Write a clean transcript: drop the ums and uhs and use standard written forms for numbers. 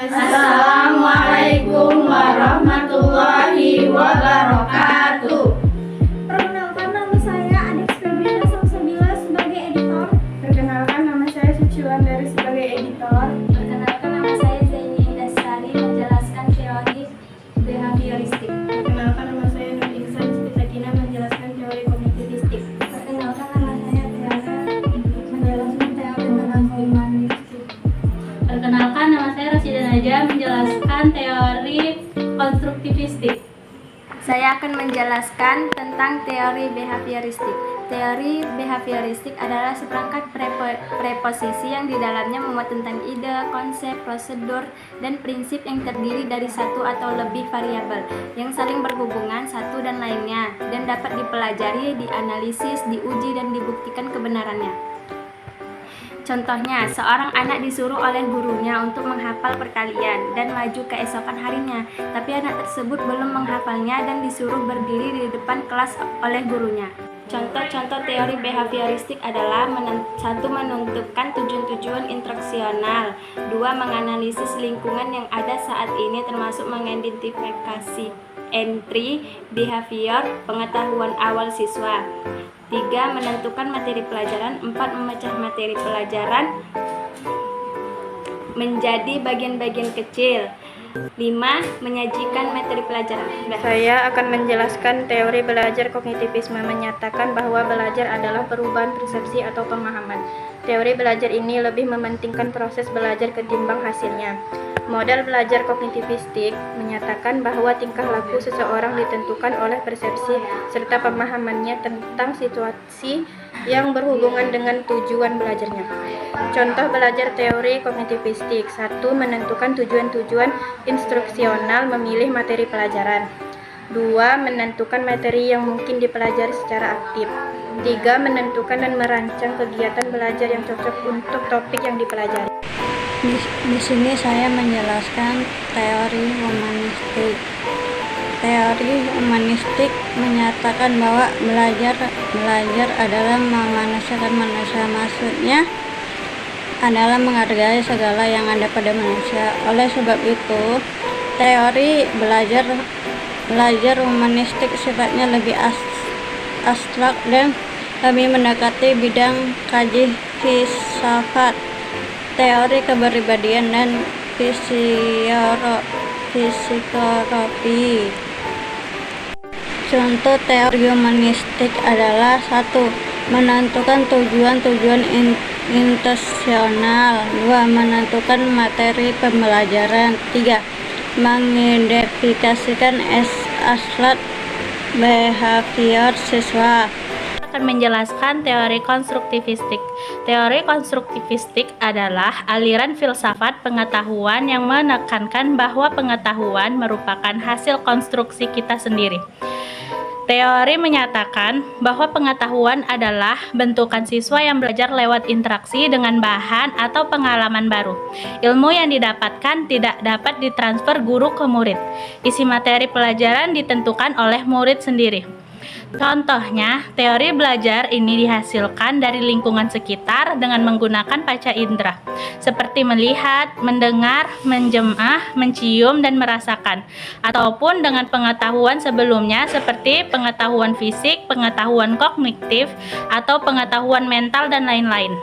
Assalamualaikum warahmatullahi wabarakatuh. Perkenalkan, nama saya Adik Febriana Salsabila sebagai editor. Perkenalkan, nama saya Suci Wulandari sebagai editor. Perkenalkan, nama saya Zaini Indasari menjelaskan teori behavioristik. Perkenalkan, nama saya Nur Ihsan Spitakina menjelaskan teori kognitivistik. Perkenalkan, nama saya Tiara menjelaskan teori humanistik. Perkenalkan, nama saya Rasyida Najah menjelaskan teori konstruktivistik. Saya akan menjelaskan tentang teori behavioristik. Teori behavioristik adalah seperangkat preposisi yang di dalamnya memuat tentang ide, konsep, prosedur, dan prinsip yang terdiri dari satu atau lebih variabel yang saling berhubungan satu dan lainnya dan dapat dipelajari, dianalisis, diuji, dan dibuktikan kebenarannya. Contohnya, seorang anak disuruh oleh gurunya untuk menghafal perkalian dan maju keesokan harinya, tapi anak tersebut belum menghafalnya dan disuruh berdiri di depan kelas oleh gurunya. Contoh-contoh teori behavioristik adalah 1. Menentukan tujuan-tujuan instruksional, 2. Menganalisis lingkungan yang ada saat ini termasuk mengidentifikasi entry, behavior, pengetahuan awal siswa, 3. Menentukan materi pelajaran, 4. Memecah materi pelajaran menjadi bagian-bagian kecil, 5. Menyajikan materi pelajaran. Saya akan menjelaskan teori belajar kognitivisme menyatakan bahwa belajar adalah perubahan persepsi atau pemahaman. Teori belajar ini lebih mementingkan proses belajar ketimbang hasilnya. Model belajar kognitivistik menyatakan bahwa tingkah laku seseorang ditentukan oleh persepsi serta pemahamannya tentang situasi yang berhubungan dengan tujuan belajarnya. Contoh belajar teori kognitivistik: 1. Menentukan tujuan-tujuan instruksional, memilih materi pelajaran. 2. Menentukan materi yang mungkin dipelajari secara aktif. 3. Menentukan dan merancang kegiatan belajar yang cocok untuk topik yang dipelajari. Di sini saya menjelaskan teori humanistik. Teori humanistik menyatakan bahwa belajar adalah memanusiakan manusia. Maksudnya adalah menghargai segala yang ada pada manusia. Oleh sebab itu, teori belajar humanistik sifatnya lebih abstrak dan lebih mendekati bidang kaji filsafat, teori kepribadian, dan psikoterapi. Contoh teori humanistik adalah 1. Menentukan tujuan-tujuan instruksional, 2. Menentukan materi pembelajaran, 3. Mengidentifikasikan aslat behavior siswa. Akan menjelaskan teori konstruktivistik. Teori konstruktivistik adalah aliran filsafat pengetahuan yang menekankan bahwa pengetahuan merupakan hasil konstruksi kita sendiri. Teori menyatakan bahwa pengetahuan adalah bentukan siswa yang belajar lewat interaksi dengan bahan atau pengalaman baru. Ilmu yang didapatkan tidak dapat ditransfer guru ke murid. Isi materi pelajaran ditentukan oleh murid sendiri. Contohnya, teori belajar ini dihasilkan dari lingkungan sekitar dengan menggunakan panca indera, seperti melihat, mendengar, menjamah, mencium, dan merasakan, ataupun dengan pengetahuan sebelumnya seperti pengetahuan fisik, pengetahuan kognitif, atau pengetahuan mental, dan lain-lain.